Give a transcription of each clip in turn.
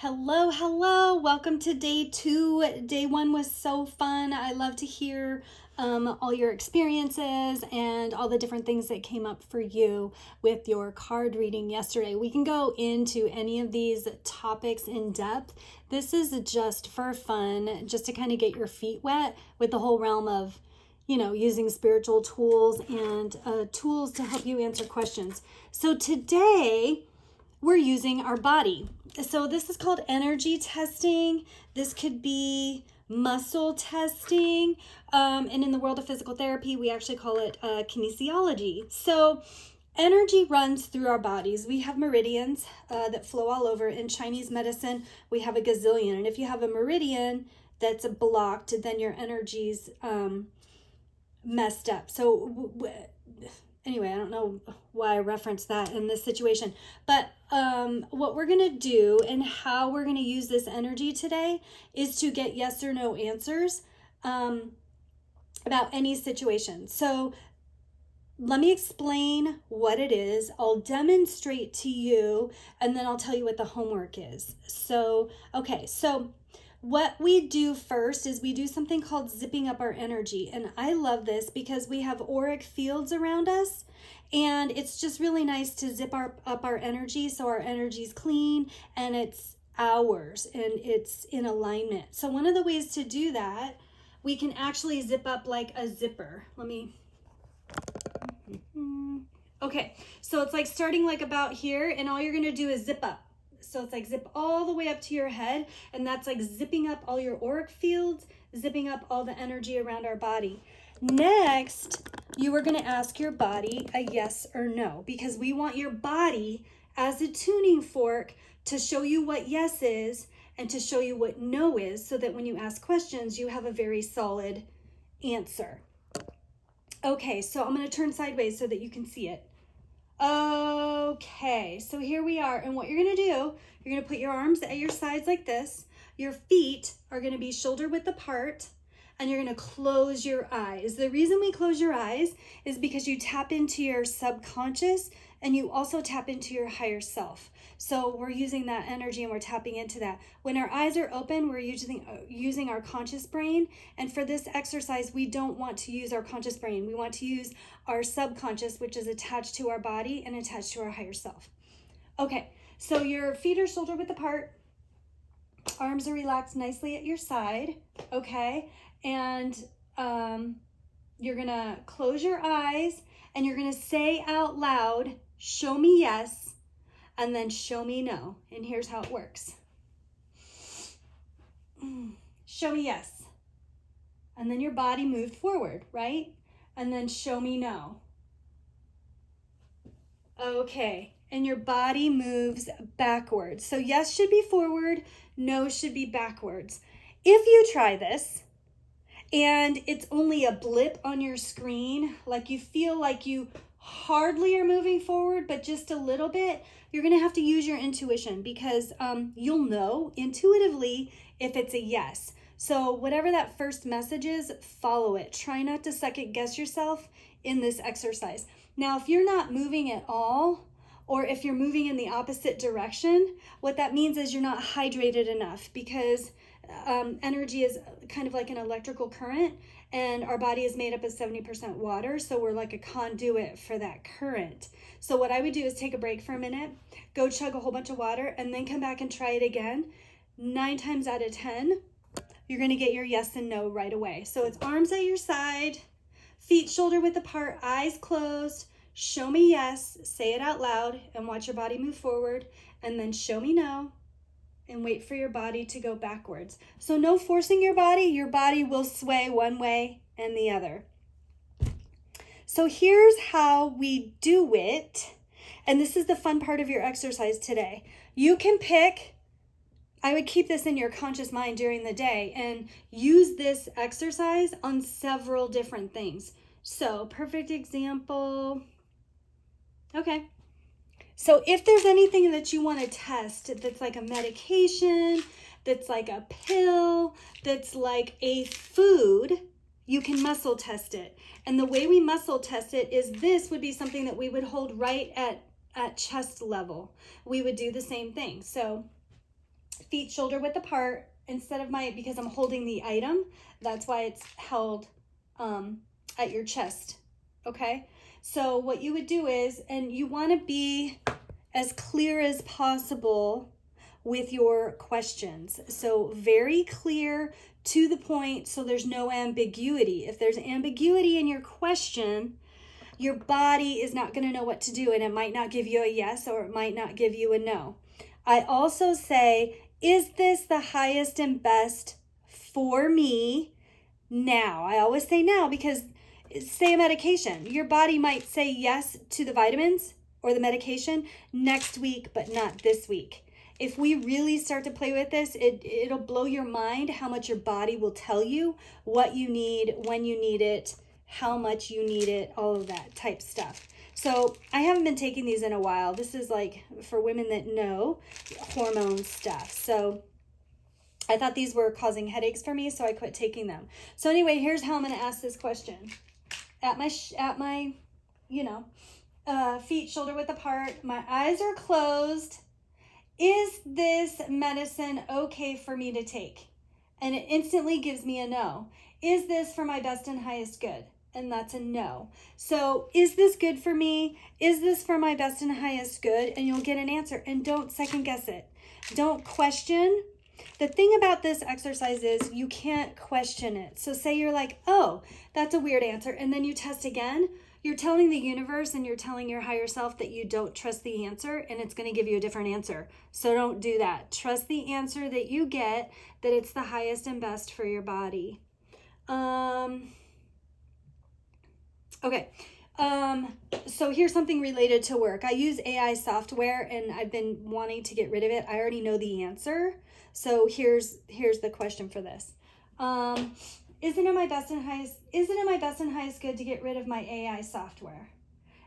Hello, hello. Welcome to day 2. Day 1 was so fun. I love to hear all your experiences and all the different things that came up for you with your card reading yesterday. We can go into any of these topics in depth. This is just for fun, just to kind of get your feet wet with the whole realm of, using spiritual tools and tools to help you answer questions. So today, we're using our body. So this is called energy testing. This could be muscle testing. And in the world of physical therapy, we actually call it kinesiology. So energy runs through our bodies. We have meridians that flow all over. In Chinese medicine, we have a gazillion. And if you have a meridian that's blocked, then your energy's messed up. So anyway, I don't know why I referenced that in this situation, but what we're going to do and how we're going to use this energy today is to get yes or no answers about any situation. So let me explain what it is. I'll demonstrate to you, and then I'll tell you what the homework is. So what we do first is we do something called zipping up our energy. And I love this because we have auric fields around us. And it's just really nice to zip up our energy so our energy's clean and it's ours and it's in alignment. So one of the ways to do that, we can actually zip up like a zipper. Okay, so it's like starting like about here, and all you're going to do is zip up. So it's like zip all the way up to your head, and that's like zipping up all your auric fields, zipping up all the energy around our body. Next, you are going to ask your body a yes or no, because we want your body as a tuning fork to show you what yes is and to show you what no is, so that when you ask questions, you have a very solid answer. Okay, so I'm going to turn sideways so that you can see it. Okay, so here we are, and what you're going to do, you're going to put your arms at your sides like this. Your feet are going to be shoulder width apart, and you're going to close your eyes. The reason we close your eyes is because you tap into your subconscious, and you also tap into your higher self. So we're using that energy and we're tapping into that. When our eyes are open, we're using our conscious brain. And for this exercise, we don't want to use our conscious brain. We want to use our subconscious, which is attached to our body and attached to our higher self. Okay, so your feet are shoulder width apart. Arms are relaxed nicely at your side. Okay, and you're going to close your eyes and you're going to say out loud, show me yes, and then show me no. And here's how it works. Show me yes. And then your body moved forward, right? And then show me no. Okay, and your body moves backwards. So yes should be forward, no should be backwards. If you try this, and it's only a blip on your screen, like you feel like you hardly are moving forward, but just a little bit, you're going to have to use your intuition, because you'll know intuitively if it's a yes. So whatever that first message is, follow it. Try not to second guess yourself in this exercise. Now, if you're not moving at all, or if you're moving in the opposite direction, what that means is you're not hydrated enough, because energy is kind of like an electrical current, and our body is made up of 70% water, so we're like a conduit for that current. So what I would do is take a break for a minute, go chug a whole bunch of water, and then come back and try it again. 9 times out of 10, you're going to get your yes and no right away. So it's arms at your side, feet shoulder width apart, eyes closed, show me yes, say it out loud, and watch your body move forward, and then show me no, and wait for your body to go backwards. So no forcing your body will sway one way and the other. So here's how we do it, and this is the fun part of your exercise today. You can pick, I would keep this in your conscious mind during the day and use this exercise on several different things. So perfect example. Okay. So if there's anything that you want to test that's like a medication, that's like a pill, that's like a food, you can muscle test it. And the way we muscle test it is this would be something that we would hold right at chest level. We would do the same thing. So feet shoulder width apart instead of because I'm holding the item. That's why it's held at your chest. Okay. So what you would do is, and you want to be as clear as possible with your questions. So very clear, to the point, so there's no ambiguity. If there's ambiguity in your question, your body is not going to know what to do, and it might not give you a yes or it might not give you a no. I also say, is this the highest and best for me now? I always say now, because say a medication. Your body might say yes to the vitamins or the medication next week, but not this week. If we really start to play with this, it'll blow your mind how much your body will tell you what you need, when you need it, how much you need it, all of that type stuff. So I haven't been taking these in a while. This is like for women that know hormone stuff. So I thought these were causing headaches for me, so I quit taking them. So anyway, here's how I'm going to ask this question. At my feet shoulder width apart, my eyes are closed. Is this medicine okay for me to take? And it instantly gives me a no. Is this for my best and highest good? And that's a no. So is this good for me? Is this for my best and highest good? And you'll get an answer. And don't second guess it. Don't question. The thing about this exercise is you can't question it. So say you're like, oh, that's a weird answer. And then you test again. You're telling the universe and you're telling your higher self that you don't trust the answer, and it's going to give you a different answer. So don't do that. Trust the answer that you get, that it's the highest and best for your body. Okay. So here's something related to work. I use AI software and I've been wanting to get rid of it. I already know the answer. So here's the question for this. Is it in my best and highest good to get rid of my AI software?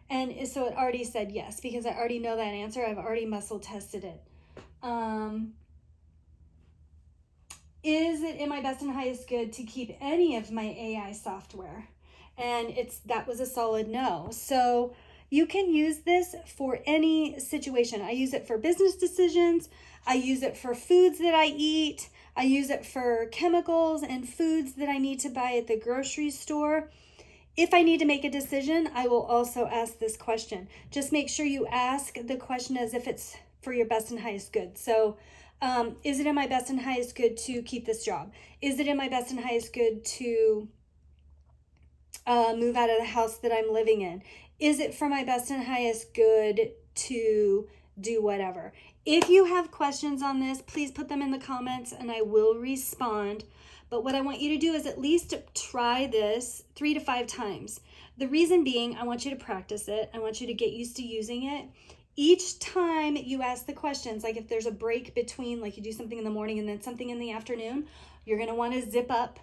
And so it already said yes, because I already know that answer. I've already muscle tested it. Is it in my best and highest good to keep any of my AI software? And that was a solid no. So you can use this for any situation. I use it for business decisions. I use it for foods that I eat. I use it for chemicals and foods that I need to buy at the grocery store. If I need to make a decision, I will also ask this question. Just make sure you ask the question as if it's for your best and highest good. So, is it in my best and highest good to keep this job? Is it in my best and highest good to move out of the house that I'm living in? Is it for my best and highest good to do whatever? If you have questions on this, please put them in the comments and I will respond. But what I want you to do is at least try this 3 to 5 times. The reason being, I want you to practice it. I want you to get used to using it. Each time you ask the questions, like if there's a break between, like you do something in the morning and then something in the afternoon, you're going to want to zip up.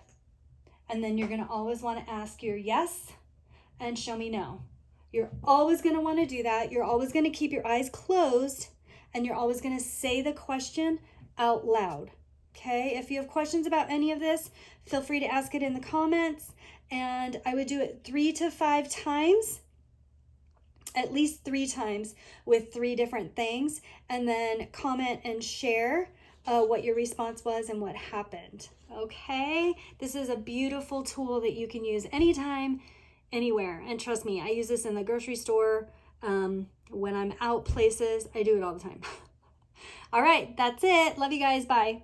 And then you're going to always want to ask your yes and show me no. You're always going to want to do that. You're always going to keep your eyes closed and you're always going to say the question out loud. Okay? If you have questions about any of this, feel free to ask it in the comments. And I would do it 3 to 5 times, at least 3 times with 3 different things. And then comment and share what your response was and what happened. Okay? This is a beautiful tool that you can use anytime, anywhere. And trust me, I use this in the grocery store. When I'm out places, I do it all the time. All right, that's it. Love you guys. Bye.